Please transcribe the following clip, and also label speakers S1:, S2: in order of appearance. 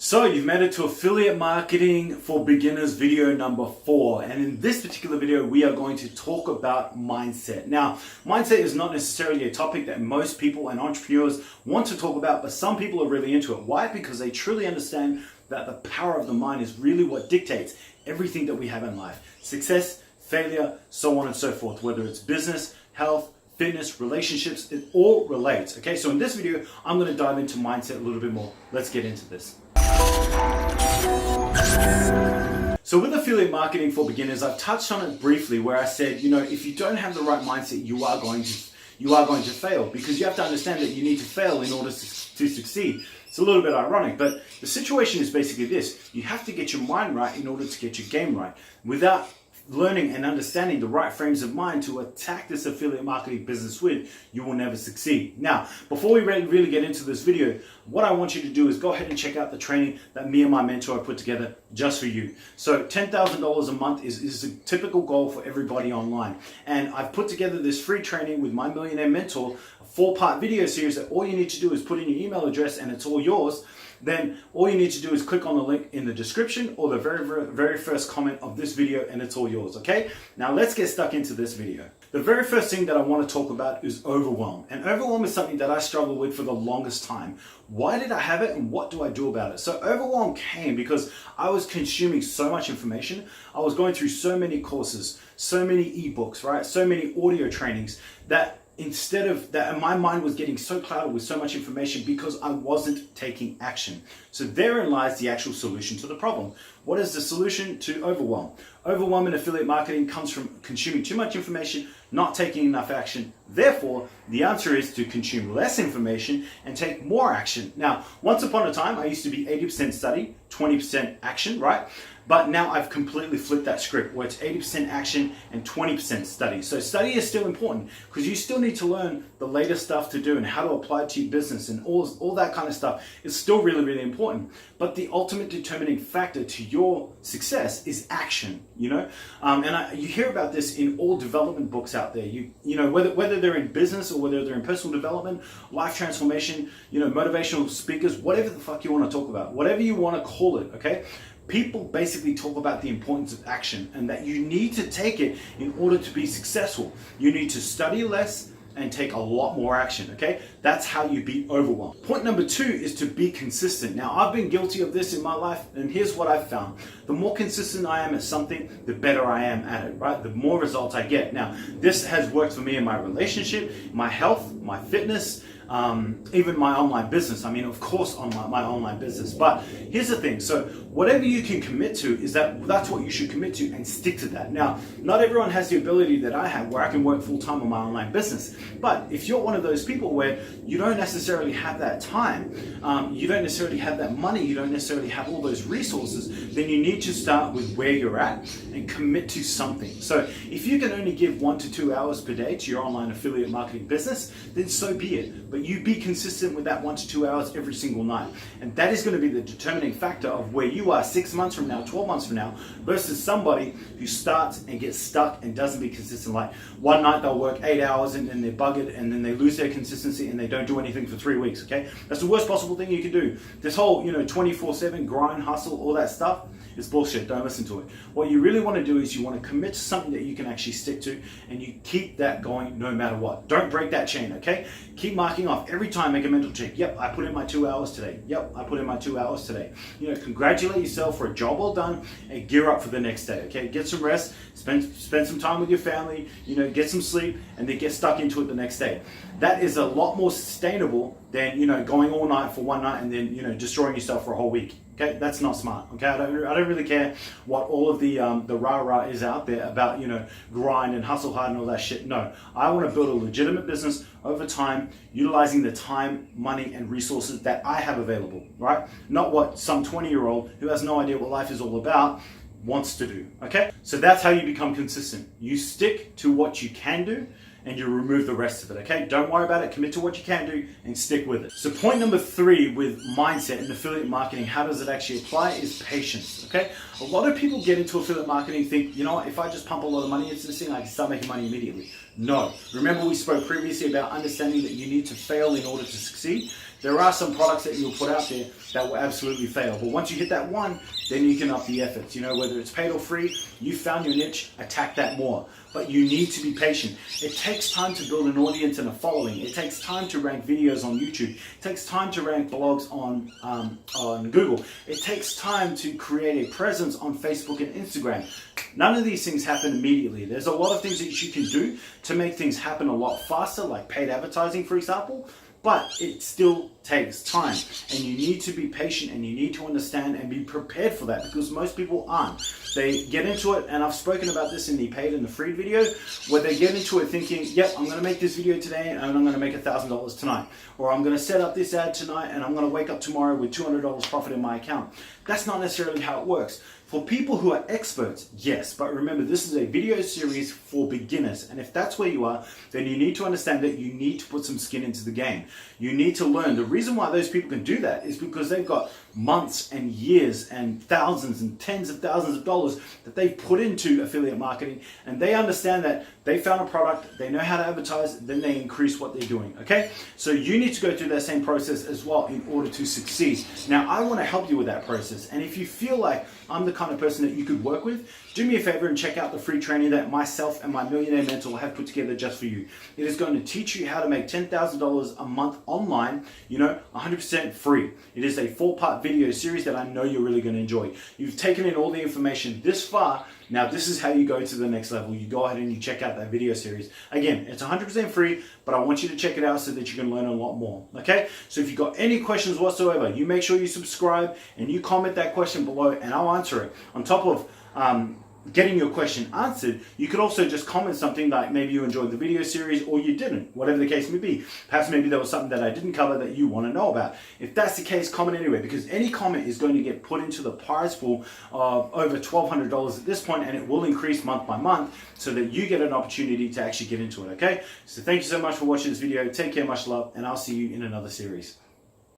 S1: So you've made it to Affiliate Marketing for Beginners video number 4, and in this particular video we are going to talk about mindset. Now, mindset is not necessarily a topic that most people and entrepreneurs want to talk about, but some people are really into it. Why? Because they truly understand that the power of the mind is really what dictates everything that we have in life. Success, failure, so on and so forth, whether it's business, health, fitness, relationships, it all relates. Okay, so in this video, I'm going to dive into mindset a little bit more. Let's get into this. So with affiliate marketing for beginners, I've touched on it briefly where I said, if you don't have the right mindset, you are going to fail, because you have to understand that you need to fail in order to succeed. It's a little bit ironic, but the situation is basically this. You have to get your mind right in order to get your game right. Without learning and understanding the right frames of mind to attack this affiliate marketing business with, you will never succeed. Now, before we really get into this video, what I want you to do is go ahead and check out the training that me and my mentor put together just for you. So $10,000 a month is a typical goal for everybody online. And I've put together this free training with my millionaire mentor, a 4-part video series that all you need to do is put in your email address and it's all yours. Then all you need to do is click on the link in the description or the very first comment of this video and it's all yours, okay? Now let's get stuck into this video. The very first thing that I want to talk about is overwhelm. And overwhelm is something that I struggled with for the longest time. Why did I have it and what do I do about it? So overwhelm came because I was consuming so much information. I was going through so many courses, so many ebooks, right? So many audio trainings that instead of that, my mind was getting so clouded with so much information because I wasn't taking action. So therein lies the actual solution to the problem. What is the solution to overwhelm? Overwhelm in affiliate marketing comes from consuming too much information, not taking enough action. Therefore, the answer is to consume less information and take more action. Now, once upon a time, I used to be 80% study, 20% action, right? But now I've completely flipped that script where it's 80% action and 20% study. So study is still important because you still need to learn the latest stuff to do and how to apply it to your business and all that kind of stuff is still really, really important. But the ultimate determining factor to your success is action, you hear about this in all development books out there. Whether they're in business or whether they're in personal development, life transformation, motivational speakers, whatever the fuck you want to talk about, whatever you want to call it, okay? People basically talk about the importance of action and that you need to take it in order to be successful. You need to study less and take a lot more action, okay? That's how you beat overwhelm. Point number 2 is to be consistent. Now, I've been guilty of this in my life, and here's what I've found. The more consistent I am at something, the better I am at it, right? The more results I get. Now, this has worked for me in my relationship, my health, my fitness, even my online business. I mean, of course, on my online business. But here's the thing. So whatever you can commit to that's what you should commit to and stick to that. Now, not everyone has the ability that I have where I can work full time on my online business. But if you're one of those people where you don't necessarily have that time, you don't necessarily have that money, you don't necessarily have all those resources, then you need to start with where you're at and commit to something. So if you can only give 1 to 2 hours per day to your online affiliate marketing business, then so be it. But you be consistent with that 1 to 2 hours every single night. And that is going to be the determining factor of where you are 6 months from now, 12 months from now, versus somebody who starts and gets stuck and doesn't be consistent. Like one night they'll work 8 hours and then they're buggered and then they lose their consistency and they don't do anything for 3 weeks, okay? That's the worst possible thing you can do. This whole, 24/7 grind, hustle, all that stuff is bullshit. Don't listen to it. What you really want to do is you want to commit to something that you can actually stick to and you keep that going no matter what. Don't break that chain, okay? Keep marking off. Every time make a mental check. Yep, I put in my 2 hours today. Yep, I put in my 2 hours today. Congratulate yourself for a job well done and gear up for the next day, okay? Get some rest, spend some time with your family, get some sleep, and then get stuck into it the next day. That is a lot more sustainable than, going all night for one night and then, destroying yourself for a whole week. Okay, that's not smart. Okay, I don't really care what all of the rah-rah is out there about, grind and hustle hard and all that shit. No, I want to build a legitimate business over time, utilizing the time, money, and resources that I have available, right? Not what some 20-year-old who has no idea what life is all about wants to do, okay? So that's how you become consistent. You stick to what you can do and you remove the rest of it, okay? Don't worry about it, commit to what you can do and stick with it. So point number 3 with mindset and affiliate marketing, how does it actually apply, is patience, okay? A lot of people get into affiliate marketing and think, if I just pump a lot of money into this thing, I can start making money immediately. No. Remember we spoke previously about understanding that you need to fail in order to succeed? There are some products that you'll put out there that will absolutely fail. But once you hit that one, then you can up the efforts. You know, whether it's paid or free, you found your niche, attack that more. But you need to be patient. It takes time to build an audience and a following. It takes time to rank videos on YouTube. It takes time to rank blogs on Google. It takes time to create a presence on Facebook and Instagram. None of these things happen immediately. There's a lot of things that you can do to make things happen a lot faster, like paid advertising, for example. But it still takes time, and you need to be patient, and you need to understand and be prepared for that, because most people aren't. They get into it, and I've spoken about this in the paid and the free video, where they get into it thinking, yep, I'm going to make this video today and I'm going to make $1,000 tonight, or I'm going to set up this ad tonight and I'm going to wake up tomorrow with $200 profit in my account. That's not necessarily how it works. For people who are experts, yes, but remember, this is a video series for beginners, and if that's where you are, then you need to understand that you need to put some skin into the game. You need to learn. The reason why those people can do that is because they've got months and years and thousands and tens of thousands of dollars that they've put into affiliate marketing, and they understand that they found a product, they know how to advertise, then they increase what they're doing, okay? So you need to go through that same process as well in order to succeed. Now, I want to help you with that process, and if you feel like I'm the kind of person that you could work with, do me a favor and check out the free training that myself and my millionaire mentor have put together just for you. It is going to teach you how to make $10,000 a month online, 100% free. It is a 4-part video series that I know you're really going to enjoy. You've taken in all the information this far. Now, this is how you go to the next level. You go ahead and you check out that video series. Again, it's 100% free, but I want you to check it out so that you can learn a lot more, okay? So if you've got any questions whatsoever, you make sure you subscribe and you comment that question below and I'll answer it. On top of getting your question answered, you could also just comment something like maybe you enjoyed the video series or you didn't, whatever the case may be. Perhaps maybe there was something that I didn't cover that you want to know about. If that's the case, comment anyway, because any comment is going to get put into the prize pool of over $1,200 at this point, and it will increase month by month so that you get an opportunity to actually get into it, okay? So thank you so much for watching this video. Take care, much love, and I'll see you in another series.